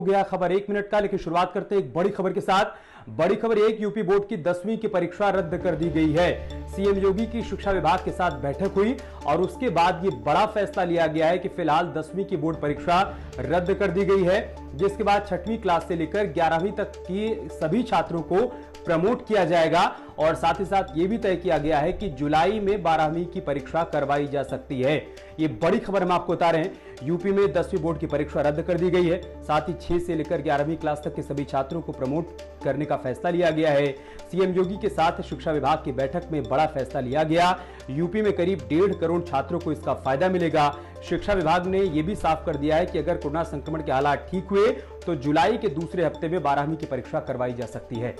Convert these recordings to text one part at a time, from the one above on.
गया खबर 1 मिनट का, लेकिन शुरुआत करते हैं एक बड़ी खबर के साथ। बड़ी खबर एक, यूपी बोर्ड की 10वीं की परीक्षा रद्द कर दी गई है। सीएम योगी की शिक्षा विभाग के साथ बैठक हुई और उसके बाद ये बड़ा फैसला लिया गया है कि फिलहाल 10वीं की बोर्ड परीक्षा रद्द कर दी गई है, जिसके बाद 6वीं क्लास से लेकर 11वीं तक की सभी छात्रों को प्रमोट किया जाएगा और साथ ही साथ यह भी तय किया गया है कि जुलाई में 12वीं की परीक्षा करवाई जा सकती है। ये बड़ी खबर हम आपको बता रहे हैं। यूपी में 10वीं बोर्ड की परीक्षा रद्द कर दी गई है, साथ ही 6 से लेकर 11वीं क्लास तक के सभी छात्रों को प्रमोट करने का फैसला लिया गया है। सीएम योगी के साथ शिक्षा विभाग की बैठक में बड़ा फैसला लिया गया। यूपी में करीब 1.5 करोड़ छात्रों को इसका फायदा मिलेगा। शिक्षा विभाग ने यह भी साफ कर दिया है कि अगर कोरोना संक्रमण के हालात ठीक हुए तो जुलाई के दूसरे हफ्ते में 12वीं की परीक्षा करवाई जा सकती है।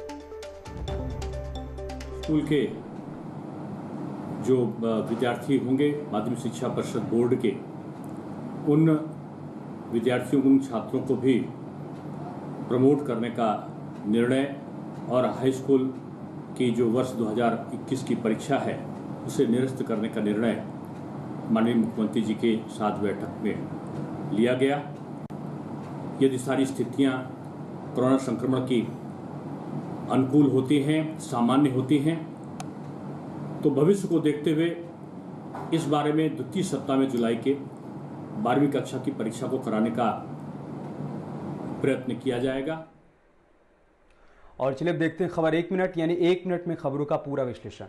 स्कूल के जो विद्यार्थी होंगे माध्यमिक शिक्षा परिषद बोर्ड के, उन विद्यार्थियों, उन छात्रों को भी प्रमोट करने का निर्णय और हाई स्कूल की जो वर्ष 2021 की परीक्षा है उसे निरस्त करने का निर्णय माननीय मुख्यमंत्री जी के साथ बैठक में लिया गया। यदि सारी स्थितियां कोरोना संक्रमण की अनुकूल होती हैं, सामान्य होती हैं, तो भविष्य को देखते हुए इस बारे में द्वितीय सप्ताह में जुलाई के 12वीं कक्षा की परीक्षा को कराने का प्रयत्न किया जाएगा। और चलिए देखते हैं खबर 1 मिनट, यानी 1 मिनट में खबरों का पूरा विश्लेषण।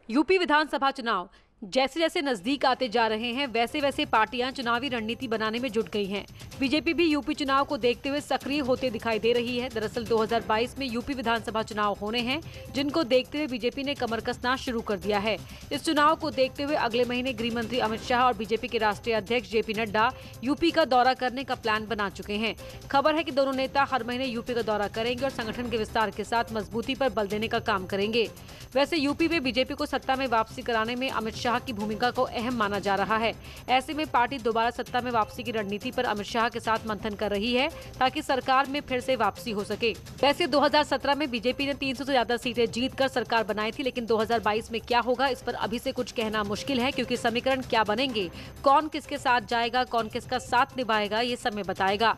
यूपी विधानसभा चुनाव जैसे जैसे नजदीक आते जा रहे हैं, वैसे वैसे पार्टियां चुनावी रणनीति बनाने में जुट गई हैं। बीजेपी भी यूपी चुनाव को देखते हुए सक्रिय होते दिखाई दे रही है। दरअसल 2022 में यूपी विधानसभा चुनाव होने हैं, जिनको देखते हुए बीजेपी ने कमर कसना शुरू कर दिया है। इस चुनाव को देखते हुए अगले महीने गृह मंत्री अमित शाह और बीजेपी के राष्ट्रीय अध्यक्ष जेपी नड्डा यूपी का दौरा करने का प्लान बना चुके हैं। खबर है कि दोनों नेता हर महीने यूपी का दौरा करेंगे और संगठन के विस्तार के साथ मजबूती पर बल देने का काम करेंगे। वैसे यूपी में बीजेपी को सत्ता में वापसी कराने में अमित शाह की भूमिका को अहम माना जा रहा है। ऐसे में पार्टी दोबारा सत्ता में वापसी की रणनीति पर अमित शाह के साथ मंथन कर रही है, ताकि सरकार में फिर से वापसी हो सके। वैसे 2017 में बीजेपी ने 300 से ज्यादा सीटें जीतकर सरकार बनाई थी, लेकिन 2022 में क्या होगा इस पर अभी से कुछ कहना मुश्किल है, क्योंकि समीकरण क्या बनेंगे, कौन किसके साथ जाएगा, कौन किसका साथ निभाएगा, ये समय बताएगा।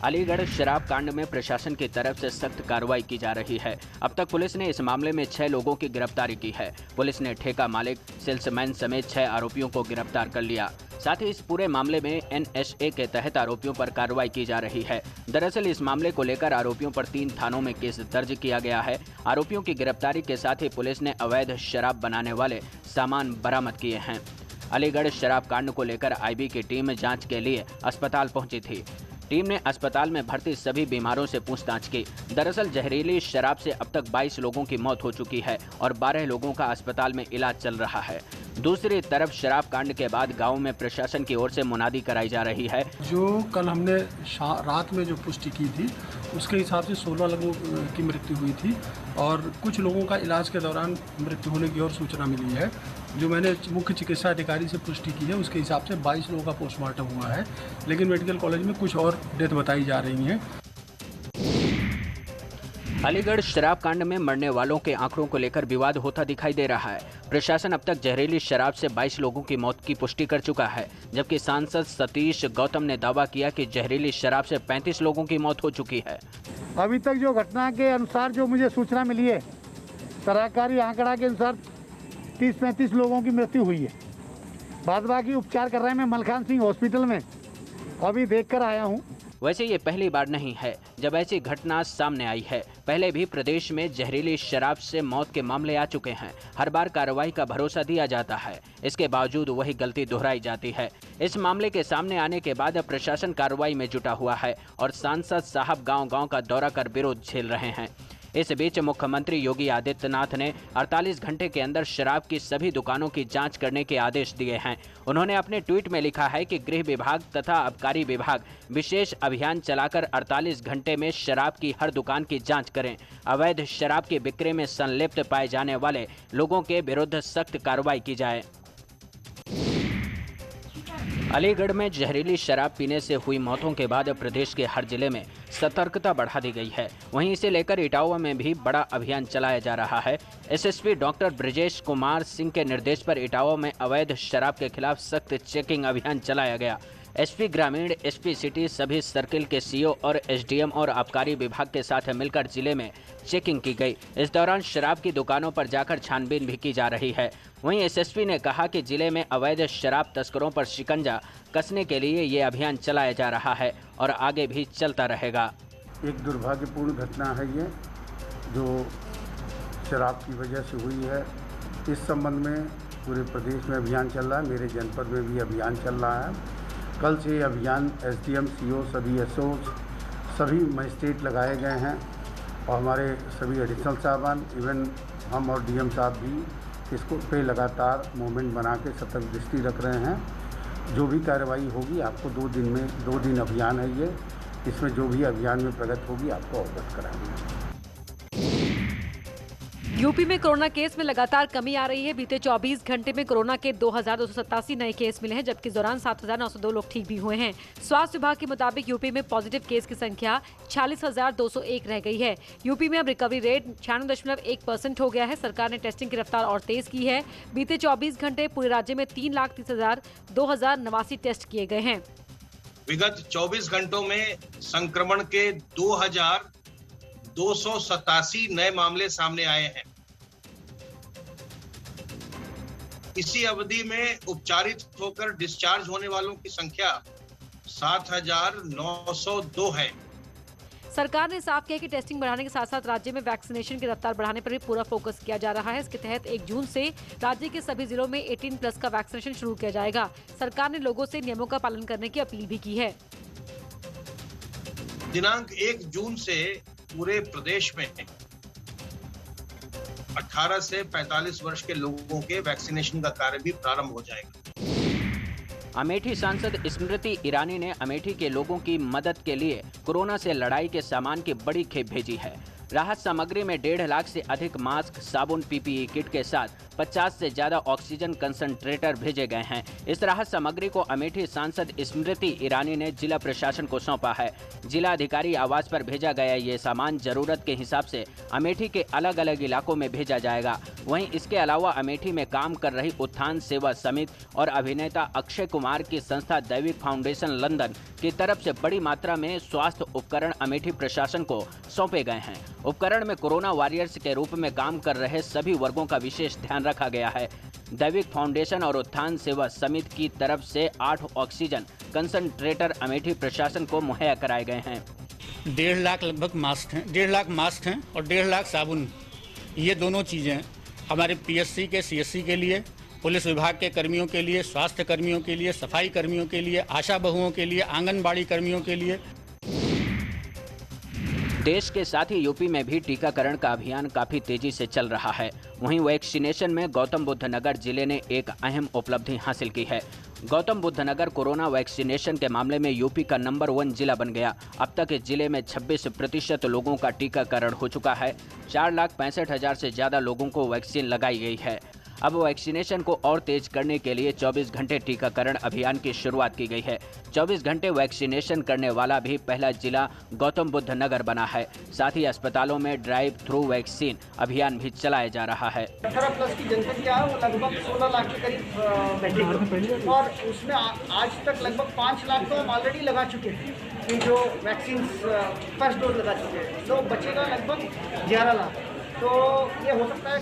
अलीगढ़ शराब कांड में प्रशासन की तरफ से सख्त कार्रवाई की जा रही है। अब तक पुलिस ने इस मामले में 6 लोगों की गिरफ्तारी की है। पुलिस ने ठेका मालिक, सेल्समैन समेत 6 आरोपियों को गिरफ्तार कर लिया। साथ ही इस पूरे मामले में NSA के तहत आरोपियों पर कार्रवाई की जा रही है। दरअसल इस मामले को लेकर आरोपियों पर 3 थानों में केस दर्ज किया गया है। आरोपियों की गिरफ्तारी के साथ ही पुलिस ने अवैध शराब बनाने वाले सामान बरामद किए हैं। अलीगढ़ शराब कांड को लेकर IB की टीम जाँच के लिए अस्पताल पहुंची थी। टीम ने अस्पताल में भर्ती सभी बीमारों से पूछताछ की। दरअसल जहरीली शराब से अब तक 22 लोगों की मौत हो चुकी है और 12 लोगों का अस्पताल में इलाज चल रहा है। दूसरी तरफ शराब कांड के बाद गांव में प्रशासन की ओर से मुनादी कराई जा रही है। जो कल हमने रात में जो पुष्टि की थी, उसके हिसाब से 16 लोगों की मृत्यु हुई थी और कुछ लोगों का इलाज के दौरान मृत्यु होने की और सूचना मिली है। जो मैंने मुख्य चिकित्सा अधिकारी से पुष्टि की है, उसके हिसाब से 22 लोगों का पोस्टमार्टम हुआ है, लेकिन मेडिकल कॉलेज में कुछ और डेथ बताई जा रही हैं। अलीगढ़ शराब कांड में मरने वालों के आंकड़ों को लेकर विवाद होता दिखाई दे रहा है। प्रशासन अब तक जहरीली शराब से 22 लोगों की मौत की पुष्टि कर चुका है, जबकि सांसद सतीश गौतम ने दावा किया कि जहरीली शराब से 35 लोगों की मौत हो चुकी है। अभी तक जो घटना के अनुसार जो मुझे सूचना मिली है, सरकारी आंकड़ा के अनुसार 30-35 लोगों की मृत्यु हुई है। बाद बाकी उपचार कर रहे हैं। मैं मलखान सिंह हॉस्पिटल में अभी देख कर आया हूँ। वैसे ये पहली बार नहीं है जब ऐसी घटना सामने आई है। पहले भी प्रदेश में जहरीली शराब से मौत के मामले आ चुके हैं। हर बार कार्रवाई का भरोसा दिया जाता है, इसके बावजूद वही गलती दोहराई जाती है। इस मामले के सामने आने के बाद अब प्रशासन कार्रवाई में जुटा हुआ है और सांसद साहब गांव-गांव का दौरा कर विरोध झेल रहे हैं। इस बीच मुख्यमंत्री योगी आदित्यनाथ ने 48 घंटे के अंदर शराब की सभी दुकानों की जांच करने के आदेश दिए हैं। उन्होंने अपने ट्वीट में लिखा है कि गृह विभाग तथा आबकारी विभाग विशेष अभियान चलाकर 48 घंटे में शराब की हर दुकान की जांच करें। अवैध शराब की बिक्री में संलिप्त पाए जाने वाले लोगों के विरुद्ध सख्त कार्रवाई की जाए। अलीगढ़ में जहरीली शराब पीने से हुई मौतों के बाद प्रदेश के हर जिले में सतर्कता बढ़ा दी गई है। वहीं इसे लेकर इटावा में भी बड़ा अभियान चलाया जा रहा है। एसएसपी डॉक्टर ब्रजेश कुमार सिंह के निर्देश पर इटावा में अवैध शराब के खिलाफ सख्त चेकिंग अभियान चलाया गया। एसपी ग्रामीण, एसपी सिटी, सभी सर्किल के सीओ और एसडीएम और आबकारी विभाग के साथ मिलकर जिले में चेकिंग की गई। इस दौरान शराब की दुकानों पर जाकर छानबीन भी की जा रही है। वहीं एसएसपी ने कहा कि जिले में अवैध शराब तस्करों पर शिकंजा कसने के लिए ये अभियान चलाया जा रहा है और आगे भी चलता रहेगा। एक दुर्भाग्यपूर्ण घटना है ये, जो शराब की वजह से हुई है। इस संबंध में पूरे प्रदेश में अभियान चल रहा है, मेरे जनपद में भी अभियान चल रहा है। कल से ये अभियान एसडीएम, सीओ, सभी एसओ, सभी मजिस्ट्रेट लगाए गए हैं और हमारे सभी एडिशनल साहबान, इवन हम और डीएम साहब भी इसको पे लगातार मूवमेंट बना के सतर्क दृष्टि रख रहे हैं। जो भी कार्रवाई होगी आपको 2 दिन अभियान है ये, इसमें जो भी अभियान में प्रगति होगी आपको अवगत कराएंगे। यूपी में कोरोना केस में लगातार कमी आ रही है। बीते 24 घंटे में कोरोना के 2287 नए केस मिले हैं, जबकि इस दौरान 7902 लोग ठीक भी हुए हैं। स्वास्थ्य विभाग के मुताबिक यूपी में पॉजिटिव केस की संख्या 46,201 रह गई है। यूपी में अब रिकवरी रेट 96.1% हो गया है। सरकार ने टेस्टिंग की रफ्तार और तेज की है। बीते 24 घंटे पूरे राज्य में 3,30,0289 टेस्ट किए गए हैं। विगत 24 घंटों में संक्रमण के 2,287 नए मामले सामने आए हैं। इसी अवधि में उपचारित होकर डिस्चार्ज होने वालों की संख्या 7,902 है। सरकार ने साफ किया कि टेस्टिंग बढ़ाने के साथ साथ राज्य में वैक्सीनेशन की रफ्तार बढ़ाने पर भी पूरा फोकस किया जा रहा है। इसके तहत 1 जून से राज्य के सभी जिलों में 18+ का वैक्सीनेशन शुरू किया जाएगा। सरकार ने लोगों से नियमों का पालन करने की अपील भी की है। दिनांक 1 जून से पूरे प्रदेश में 18 से 45 वर्ष के लोगों के वैक्सीनेशन का कार्य भी प्रारंभ हो जाएगा। अमेठी सांसद स्मृति ईरानी ने अमेठी के लोगों की मदद के लिए कोरोना से लड़ाई के सामान की बड़ी खेप भेजी है। राहत सामग्री में 1.5 लाख से अधिक मास्क, साबुन, पीपीई किट के साथ 50 से ज्यादा ऑक्सीजन कंसंट्रेटर भेजे गए हैं। इस राहत सामग्री को अमेठी सांसद स्मृति ईरानी ने जिला प्रशासन को सौंपा है। जिला अधिकारी आवास पर भेजा गया ये सामान जरूरत के हिसाब से अमेठी के अलग अलग इलाकों में भेजा जाएगा। वहीं इसके अलावा अमेठी में काम कर रही उत्थान सेवा समिति और अभिनेता अक्षय कुमार की संस्था दैविक फाउंडेशन लंदन की तरफ से बड़ी मात्रा में स्वास्थ्य उपकरण अमेठी प्रशासन को सौंपे गए हैं। उपकरण में कोरोना वॉरियर्स के रूप में काम कर रहे सभी वर्गों का विशेष ध्यान रखा गया है। दैविक फाउंडेशन और उत्थान सेवा समिति की तरफ से 8 ऑक्सीजन कंसंट्रेटर अमेठी प्रशासन को मुहैया कराए गए हैं। 1.5 लाख लगभग मास्क हैं, 1.5 लाख मास्क हैं और 1.5 लाख साबुन। ये दोनों चीज़ें हमारे पीएससी के, सीएससी के लिए, पुलिस विभाग के कर्मियों के लिए, स्वास्थ्य कर्मियों के लिए, सफाई कर्मियों के लिए, आशा बहुओं के लिए, आंगनबाड़ी कर्मियों के लिए। देश के साथ ही यूपी में भी टीकाकरण का अभियान काफी तेजी से चल रहा है। वहीं वैक्सीनेशन में गौतम बुद्ध नगर जिले ने एक अहम उपलब्धि हासिल की है। गौतम बुद्ध नगर कोरोना वैक्सीनेशन के मामले में यूपी का नंबर 1 जिला बन गया। अब तक इस जिले में 26% लोगों का टीकाकरण हो चुका है। 4,65,000 से ज्यादा लोगों को वैक्सीन लगाई गई है। अब वैक्सीनेशन को और तेज करने के लिए 24 घंटे टीकाकरण अभियान की शुरुआत की गई है। 24 घंटे वैक्सीनेशन करने वाला भी पहला जिला गौतम बुद्ध नगर बना है। साथ ही अस्पतालों में ड्राइव थ्रू वैक्सीन अभियान भी चलाया जा रहा है। 18+ की जनसंख्या है, वो लगभग 16 लाख के करीब बैठे और उसमें आज तक लगभग 5 लाख तो हम ऑलरेडी लगा चुके हैं कि जो वैक्सीन फर्स्ट डोज लगा चुके हैं। तो बचेगा लगभग 11 लाख। तो ये हो सकता है।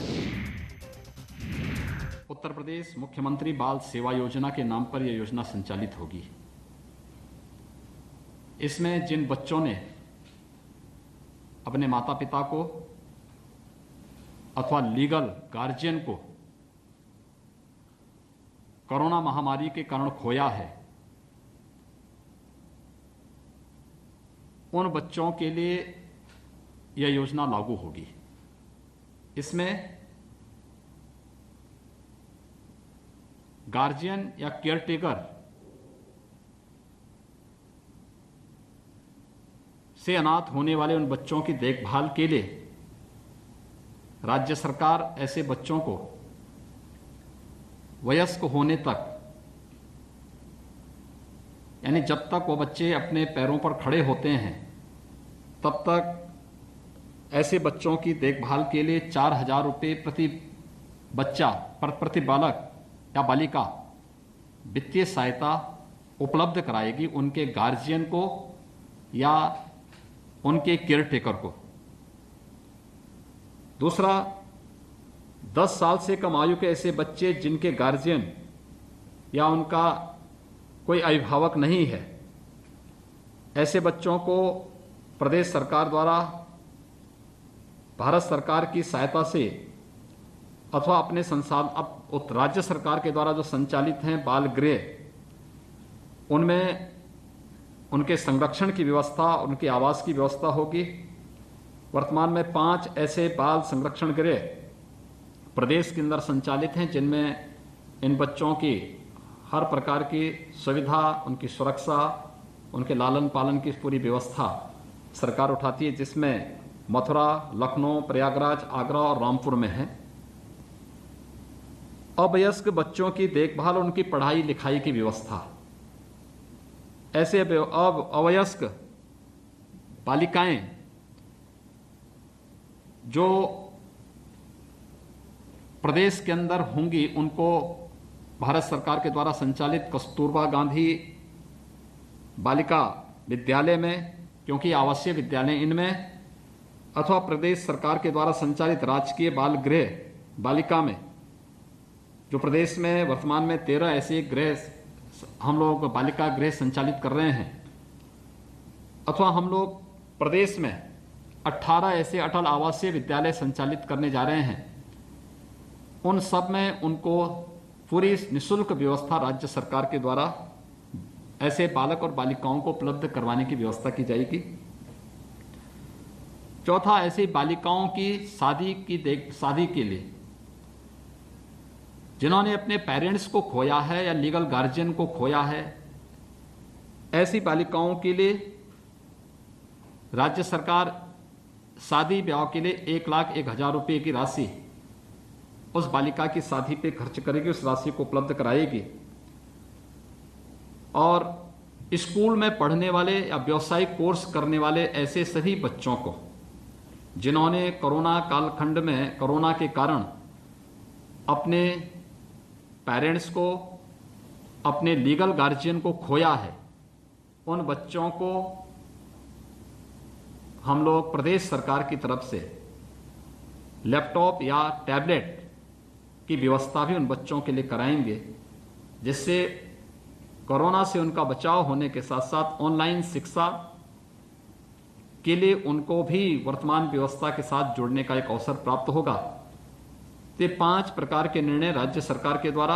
उत्तर प्रदेश मुख्यमंत्री बाल सेवा योजना के नाम पर यह योजना संचालित होगी। इसमें जिन बच्चों ने अपने माता पिता को अथवा लीगल गार्जियन को कोरोना महामारी के कारण खोया है, उन बच्चों के लिए यह योजना लागू होगी। इसमें गार्जियन या केयरटेकर से अनाथ होने वाले उन बच्चों की देखभाल के लिए राज्य सरकार ऐसे बच्चों को वयस्क होने तक, यानी जब तक वो बच्चे अपने पैरों पर खड़े होते हैं तब तक ऐसे बच्चों की देखभाल के लिए 4,000 रुपये प्रति बच्चा, प्रति बालक या बालिका वित्तीय सहायता उपलब्ध कराएगी उनके गार्जियन को या उनके केयरटेकर को। दूसरा, 10 साल से कम आयु के ऐसे बच्चे जिनके गार्जियन या उनका कोई अभिभावक नहीं है, ऐसे बच्चों को प्रदेश सरकार द्वारा भारत सरकार की सहायता से अथवा अपने संसाधन राज्य सरकार के द्वारा जो संचालित हैं बाल गृह, उनमें उनके संरक्षण की व्यवस्था, उनके आवास की व्यवस्था होगी। वर्तमान में 5 ऐसे बाल संरक्षण गृह प्रदेश के अंदर संचालित हैं, जिनमें इन बच्चों की हर प्रकार की सुविधा, उनकी सुरक्षा, उनके लालन पालन की पूरी व्यवस्था सरकार उठाती है, जिसमें मथुरा, लखनऊ, प्रयागराज, आगरा और रामपुर में है। अवयस्क बच्चों की देखभाल, उनकी पढ़ाई लिखाई की व्यवस्था, ऐसे अवयस्क बालिकाएं जो प्रदेश के अंदर होंगी, उनको भारत सरकार के द्वारा संचालित कस्तूरबा गांधी बालिका विद्यालय में, क्योंकि आवासीय विद्यालय इनमें, अथवा प्रदेश सरकार के द्वारा संचालित राजकीय बाल गृह बालिका में, जो प्रदेश में वर्तमान में 13 ऐसे गृह हम लोग बालिका गृह संचालित कर रहे हैं, अथवा हम लोग प्रदेश में 18 ऐसे अटल आवासीय विद्यालय संचालित करने जा रहे हैं। उन सब में उनको पूरी निःशुल्क व्यवस्था राज्य सरकार के द्वारा ऐसे बालक और बालिकाओं को उपलब्ध करवाने की व्यवस्था की जाएगी। चौथा, ऐसी बालिकाओं की शादी के लिए जिन्होंने अपने पेरेंट्स को खोया है या लीगल गार्जियन को खोया है, ऐसी बालिकाओं के लिए राज्य सरकार शादी ब्याह के लिए 1,01,000 रुपये की राशि उस बालिका की शादी पे खर्च करेगी, उस राशि को उपलब्ध कराएगी। और स्कूल में पढ़ने वाले या व्यावसायिक कोर्स करने वाले ऐसे सभी बच्चों को जिन्होंने कोरोना कालखंड में कोरोना के कारण अपने पेरेंट्स को, अपने लीगल गार्जियन को खोया है, उन बच्चों को हम लोग प्रदेश सरकार की तरफ से लैपटॉप या टैबलेट की व्यवस्था भी उन बच्चों के लिए कराएंगे, जिससे कोरोना से उनका बचाव होने के साथ साथ ऑनलाइन शिक्षा के लिए उनको भी वर्तमान व्यवस्था के साथ जुड़ने का एक अवसर प्राप्त होगा। ये 5 प्रकार के निर्णय राज्य सरकार के द्वारा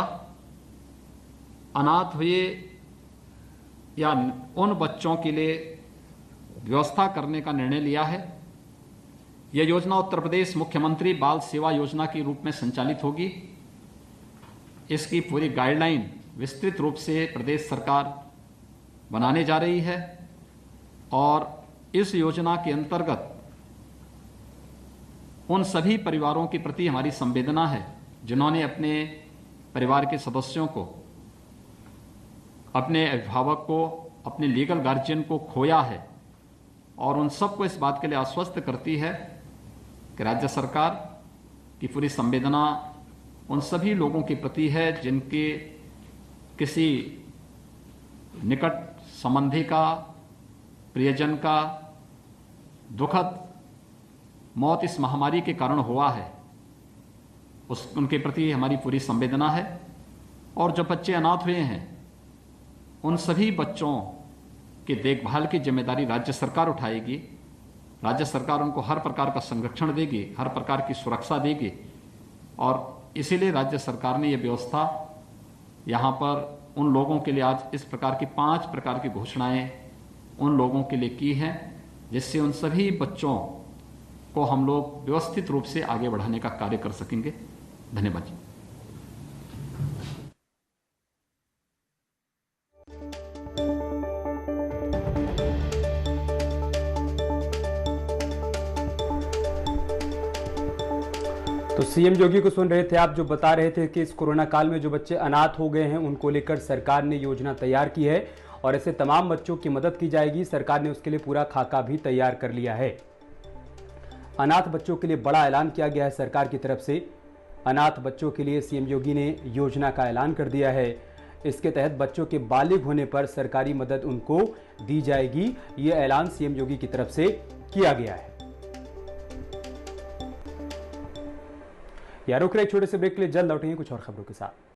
अनाथ हुए या उन बच्चों के लिए व्यवस्था करने का निर्णय लिया है। यह योजना उत्तर प्रदेश मुख्यमंत्री बाल सेवा योजना के रूप में संचालित होगी। इसकी पूरी गाइडलाइन विस्तृत रूप से प्रदेश सरकार बनाने जा रही है और इस योजना के अंतर्गत उन सभी परिवारों के प्रति हमारी संवेदना है जिन्होंने अपने परिवार के सदस्यों को, अपने अभिभावक को, अपने लीगल गार्जियन को खोया है, और उन सबको इस बात के लिए आश्वस्त करती है कि राज्य सरकार की पूरी संवेदना उन सभी लोगों के प्रति है जिनके किसी निकट संबंधी का, प्रियजन का दुखद मौत इस महामारी के कारण हुआ है। उनके प्रति हमारी पूरी संवेदना है। और जो बच्चे अनाथ हुए हैं, उन सभी बच्चों की देखभाल की जिम्मेदारी राज्य सरकार उठाएगी। राज्य सरकार उनको हर प्रकार का संरक्षण देगी, हर प्रकार की सुरक्षा देगी, और इसीलिए राज्य सरकार ने यह व्यवस्था यहाँ पर उन लोगों के लिए आज इस प्रकार की 5 प्रकार की घोषणाएं उन लोगों के लिए की हैं, जिससे उन सभी बच्चों को हम लोग व्यवस्थित रूप से आगे बढ़ाने का कार्य कर सकेंगे। धन्यवाद। तो सीएम योगी को सुन रहे थे आप, जो बता रहे थे कि इस कोरोना काल में जो बच्चे अनाथ हो गए हैं उनको लेकर सरकार ने योजना तैयार की है और ऐसे तमाम बच्चों की मदद की जाएगी। सरकार ने उसके लिए पूरा खाका भी तैयार कर लिया है। अनाथ बच्चों के लिए बड़ा ऐलान किया गया है सरकार की तरफ से। अनाथ बच्चों के लिए सीएम योगी ने योजना का ऐलान कर दिया है। इसके तहत बच्चों के बालिग होने पर सरकारी मदद उनको दी जाएगी। ये ऐलान सीएम योगी की तरफ से किया गया है। रुक रहे छोटे से ब्रेक के लिए, जल्द लौटेंगे कुछ और खबरों के साथ।